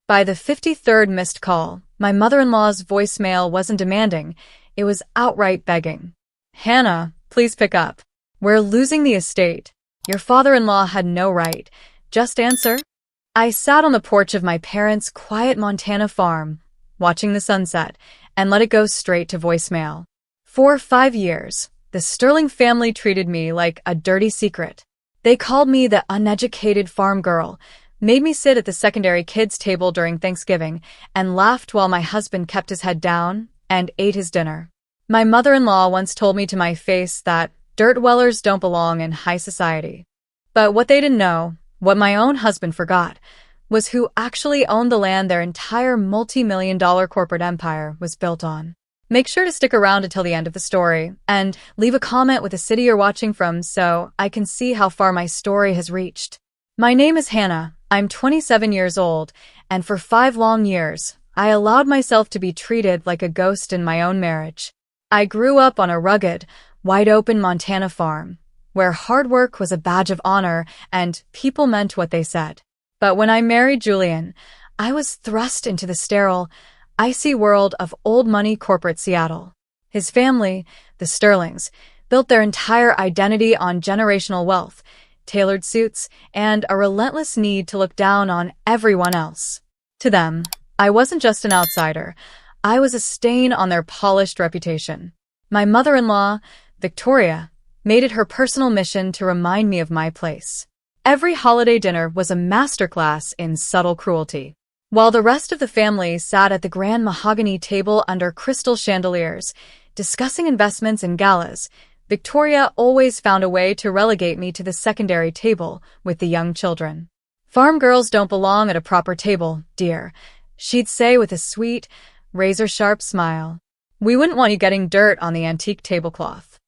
By the 53rd missed call, my mother-in-law's voicemail wasn't demanding, it was outright begging. "Hannah, please pick up. We're losing the estate. Your father-in-law had no right. Just answer." I sat on the porch of my parents' quiet Montana farm, watching the sunset, and let it go straight to voicemail. For 5 years, the Sterling family treated me like a dirty secret. They called me the uneducated farm girl, made me sit at the secondary kids' table during Thanksgiving, and laughed while my husband kept his head down and ate his dinner. My mother-in-law once told me to my face that dirt dwellers don't belong in high society. But what they didn't know, what my own husband forgot, was who actually owned the land their entire multi-million-dollar corporate empire was built on. Make sure to stick around until the end of the story, and leave a comment with the city you're watching from so I can see how far my story has reached. My name is Hannah. I'm 27 years old, and for 5 long years, I allowed myself to be treated like a ghost in my own marriage. I grew up on a rugged, wide-open Montana farm, where hard work was a badge of honor and people meant what they said. But when I married Julian, I was thrust into the sterile, icy world of old-money corporate Seattle. His family, the Sterlings, built their entire identity on generational wealth, tailored suits, and a relentless need to look down on everyone else. To them, I wasn't just an outsider. I was a stain on their polished reputation. My mother-in-law, Victoria, made it her personal mission to remind me of my place. Every holiday dinner was a masterclass in subtle cruelty. While the rest of the family sat at the grand mahogany table under crystal chandeliers, discussing investments and galas, Victoria always found a way to relegate me to the secondary table with the young children. "Farm girls don't belong at a proper table, dear," she'd say with a sweet, razor-sharp smile. "We wouldn't want you getting dirt on the antique tablecloth."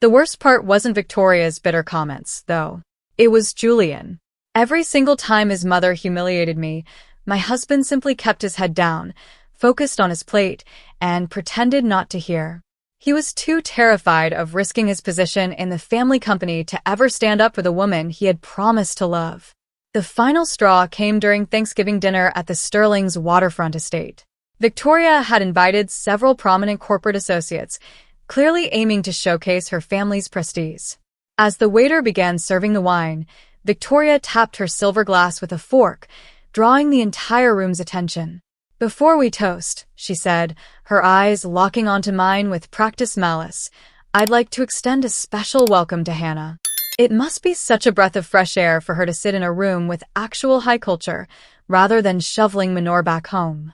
The worst part wasn't Victoria's bitter comments, though. It was Julian. Every single time his mother humiliated me, my husband simply kept his head down, focused on his plate, and pretended not to hear. He was too terrified of risking his position in the family company to ever stand up for the woman he had promised to love. The final straw came during Thanksgiving dinner at the Sterling's waterfront estate. Victoria had invited several prominent corporate associates, clearly aiming to showcase her family's prestige. As the waiter began serving the wine, Victoria tapped her silver glass with a fork, drawing the entire room's attention. "Before we toast," she said, her eyes locking onto mine with practiced malice, "I'd like to extend a special welcome to Hannah. It must be such a breath of fresh air for her to sit in a room with actual high culture, rather than shoveling manure back home."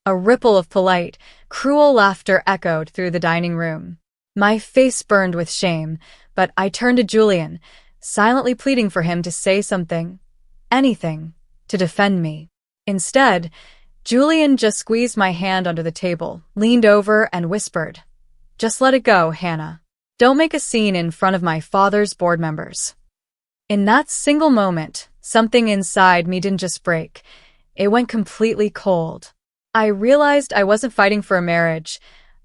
A ripple of polite, cruel laughter echoed through the dining room. My face burned with shame, but I turned to Julian, silently pleading for him to say something, anything, to defend me. Instead, Julian just squeezed my hand under the table, leaned over, and whispered, "Just let it go, Hannah. Don't make a scene in front of my father's board members." In that single moment, something inside me didn't just break. It went completely cold. I realized I wasn't fighting for a marriage.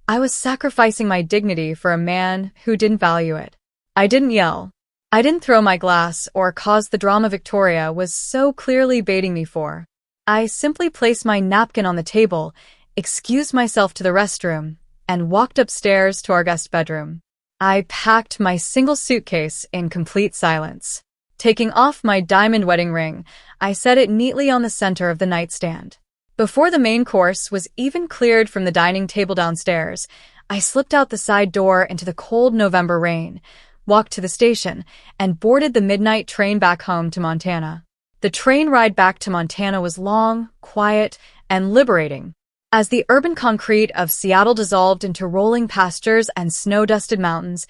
I was sacrificing my dignity for a man who didn't value it. I didn't yell. I didn't throw my glass or cause the drama Victoria was so clearly baiting me for. I simply placed my napkin on the table, excused myself to the restroom, and walked upstairs to our guest bedroom. I packed my single suitcase in complete silence. Taking off my diamond wedding ring, I set it neatly on the center of the nightstand. Before the main course was even cleared from the dining table downstairs, I slipped out the side door into the cold November rain, walked to the station, and boarded the midnight train back home to Montana. The train ride back to Montana was long, quiet, and liberating. As the urban concrete of Seattle dissolved into rolling pastures and snow-dusted mountains,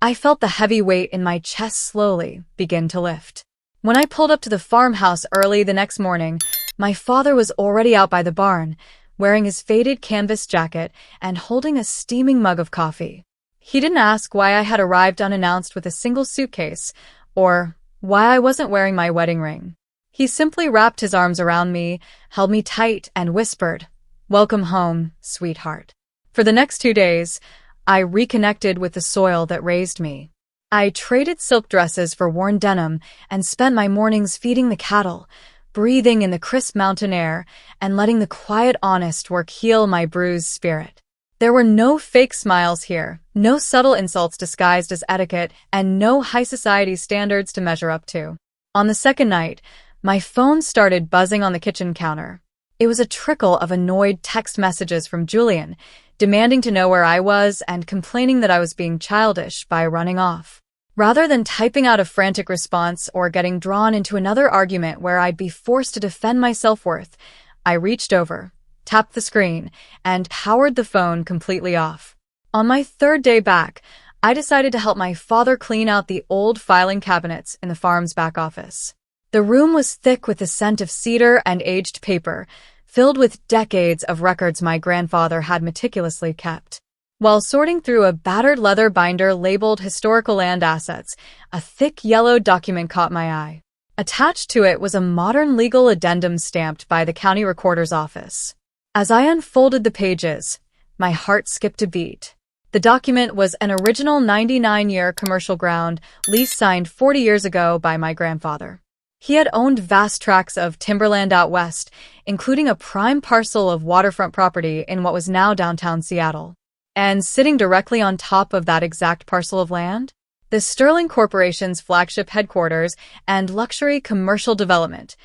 I felt the heavy weight in my chest slowly begin to lift. When I pulled up to the farmhouse early the next morning, my father was already out by the barn, wearing his faded canvas jacket and holding a steaming mug of coffee. He didn't ask why I had arrived unannounced with a single suitcase, or why I wasn't wearing my wedding ring. He simply wrapped his arms around me, held me tight, and whispered, "Welcome home, sweetheart." For the next 2 days, I reconnected with the soil that raised me. I traded silk dresses for worn denim and spent my mornings feeding the cattle, breathing in the crisp mountain air and letting the quiet, honest work heal my bruised spirit. There were no fake smiles here, no subtle insults disguised as etiquette, and no high society standards to measure up to. On the second night, my phone started buzzing on the kitchen counter. It was a trickle of annoyed text messages from Julian, demanding to know where I was and complaining that I was being childish by running off. Rather than typing out a frantic response or getting drawn into another argument where I'd be forced to defend my self-worth, I reached over, tapped the screen, and powered the phone completely off. On my third day back, I decided to help my father clean out the old filing cabinets in the farm's back office. The room was thick with the scent of cedar and aged paper, filled with decades of records my grandfather had meticulously kept. While sorting through a battered leather binder labeled Historical Land Assets, a thick yellow document caught my eye. Attached to it was a modern legal addendum stamped by the county recorder's office. As I unfolded the pages, my heart skipped a beat. The document was an original 99-year commercial ground lease signed 40 years ago by my grandfather. He had owned vast tracts of timberland out west, including a prime parcel of waterfront property in what was now downtown Seattle. And sitting directly on top of that exact parcel of land? The Sterling Corporation's flagship headquarters and luxury commercial development,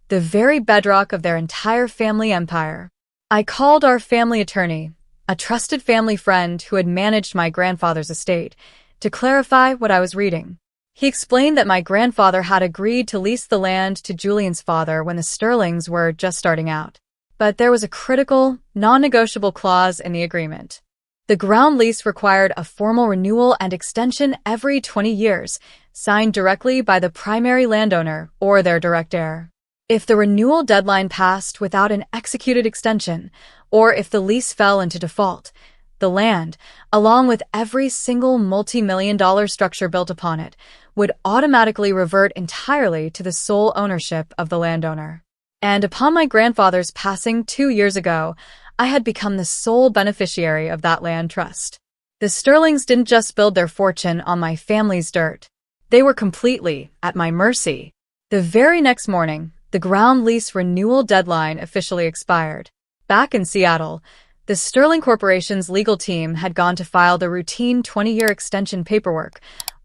the very bedrock of their entire family empire. I called our family attorney, a trusted family friend who had managed my grandfather's estate, to clarify what I was reading. He explained that my grandfather had agreed to lease the land to Julian's father when the Sterlings were just starting out. But there was a critical, non-negotiable clause in the agreement. The ground lease required a formal renewal and extension every 20 years, signed directly by the primary landowner or their direct heir. If the renewal deadline passed without an executed extension, or if the lease fell into default, the land, along with every single multi-million-dollar structure built upon it, would automatically revert entirely to the sole ownership of the landowner. And upon my grandfather's passing 2 years ago, I had become the sole beneficiary of that land trust. The Sterlings didn't just build their fortune on my family's dirt. They were completely at my mercy. The very next morning, the ground lease renewal deadline officially expired. Back in Seattle, the Sterling Corporation's legal team had gone to file the routine 20-year extension paperwork,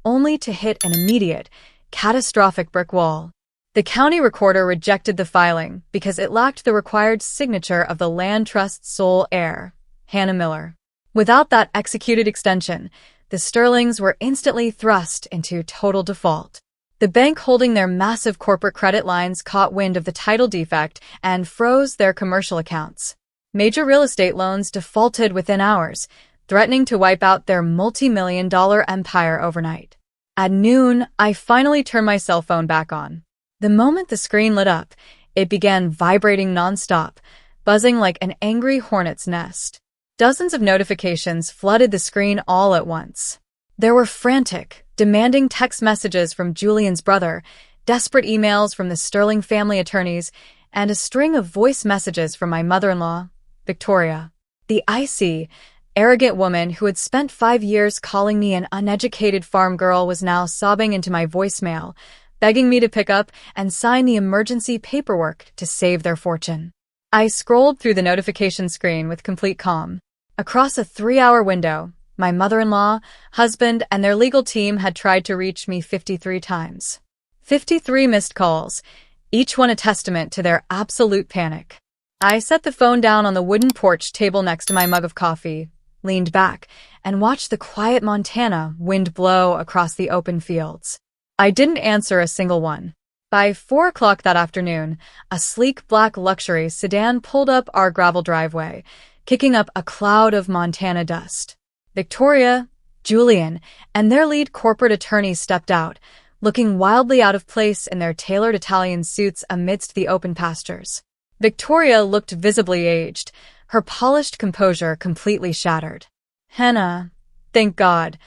only to hit an immediate, catastrophic brick wall. The county recorder rejected the filing because it lacked the required signature of the land trust's sole heir, Hannah Miller. Without that executed extension, the Sterlings were instantly thrust into total default. The bank holding their massive corporate credit lines caught wind of the title defect and froze their commercial accounts. Major real estate loans defaulted within hours, threatening to wipe out their multi-million-dollar empire overnight. At noon, I finally turned my cell phone back on. The moment the screen lit up, it began vibrating nonstop, buzzing like an angry hornet's nest. Dozens of notifications flooded the screen all at once. There were frantic, demanding text messages from Julian's brother, desperate emails from the Sterling family attorneys, and a string of voice messages from my mother-in-law, Victoria. The icy, arrogant woman who had spent 5 years calling me an uneducated farm girl was now sobbing into my voicemail, begging me to pick up and sign the emergency paperwork to save their fortune. I scrolled through the notification screen with complete calm. Across a 3-hour window, my mother-in-law, husband, and their legal team had tried to reach me 53 times. 53 missed calls, each one a testament to their absolute panic. I set the phone down on the wooden porch table next to my mug of coffee, leaned back, and watched the quiet Montana wind blow across the open fields. I didn't answer a single one. By 4 o'clock that afternoon, a sleek black luxury sedan pulled up our gravel driveway, kicking up a cloud of Montana dust. Victoria, Julian, and their lead corporate attorney stepped out, looking wildly out of place in their tailored Italian suits amidst the open pastures. Victoria looked visibly aged, her polished composure completely shattered. "Hannah, thank God,"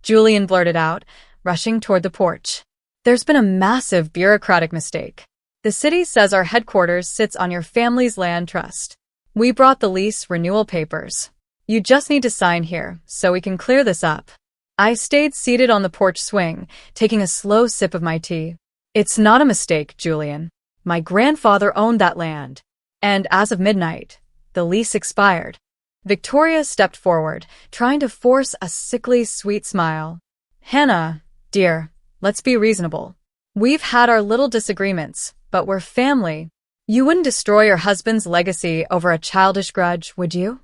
Julian blurted out, rushing toward the porch. "There's been a massive bureaucratic mistake. The city says our headquarters sits on your family's land trust. We brought the lease renewal papers. You just need to sign here, so we can clear this up." I stayed seated on the porch swing, taking a slow sip of my tea. "It's not a mistake, Julian. My grandfather owned that land. And as of midnight, the lease expired. Victoria stepped forward, trying to force a sickly sweet smile. Hannah, dear, let's be reasonable. We've had our little disagreements, but we're family. You wouldn't destroy your husband's legacy over a childish grudge, would you?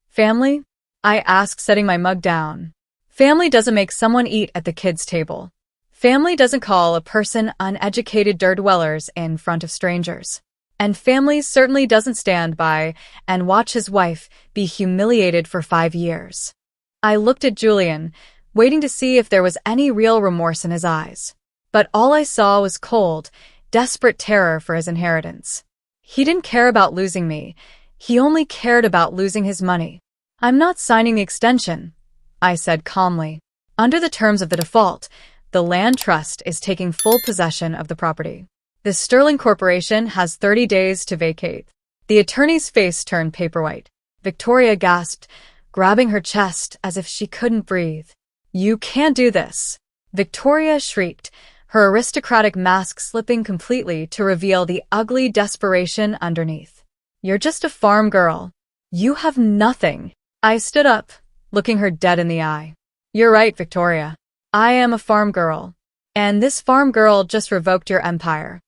Family? I asked, setting my mug down. Family doesn't make someone eat at the kids' table. Family doesn't call a person uneducated dirt-dwellers in front of strangers. And family certainly doesn't stand by and watch his wife be humiliated for 5 years. I looked at Julian, waiting to see if there was any real remorse in his eyes. But all I saw was cold, desperate terror for his inheritance. He didn't care about losing me. He only cared about losing his money. I'm not signing the extension, I said calmly. Under the terms of the default, the land trust is taking full possession of the property. The Sterling Corporation has 30 days to vacate. The attorney's face turned paper-white. Victoria gasped, grabbing her chest as if she couldn't breathe. You can't do this. Victoria shrieked, her aristocratic mask slipping completely to reveal the ugly desperation underneath. You're just a farm girl. You have nothing. I stood up, looking her dead in the eye. You're right, Victoria. I am a farm girl. And this farm girl just revoked your empire.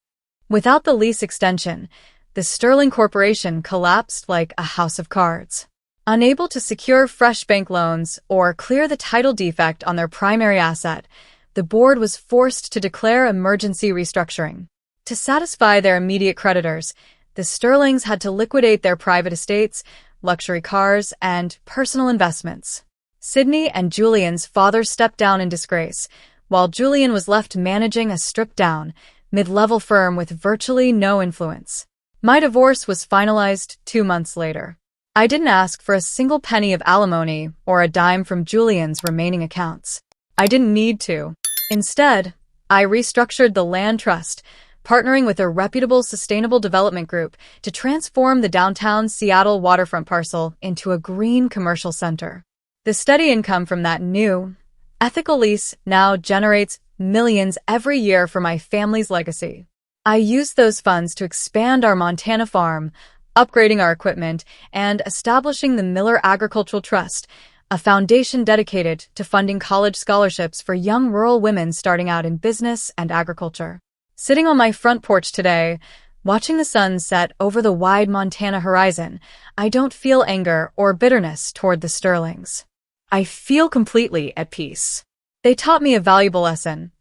Without the lease extension, the Sterling Corporation collapsed like a house of cards. Unable to secure fresh bank loans or clear the title defect on their primary asset, the board was forced to declare emergency restructuring. To satisfy their immediate creditors, the Sterlings had to liquidate their private estates, luxury cars, and personal investments. Sydney and Julian's father stepped down in disgrace, while Julian was left managing a stripped-down, mid-level firm with virtually no influence. My divorce was finalized 2 months later. I didn't ask for a single penny of alimony or a dime from Julian's remaining accounts. I didn't need to. Instead, I restructured the land trust, partnering with a reputable sustainable development group to transform the downtown Seattle waterfront parcel into a green commercial center. The steady income from that new, ethical lease now generates millions every year for my family's legacy. I used those funds to expand our Montana farm, upgrading our equipment, and establishing the Miller Agricultural Trust, a foundation dedicated to funding college scholarships for young rural women starting out in business and agriculture. Sitting on my front porch today, watching the sun set over the wide Montana horizon, I don't feel anger or bitterness toward the Sterlings. I feel completely at peace. They taught me a valuable lesson.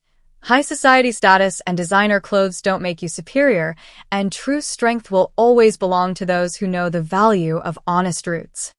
High society status and designer clothes don't make you superior, and true strength will always belong to those who know the value of honest roots.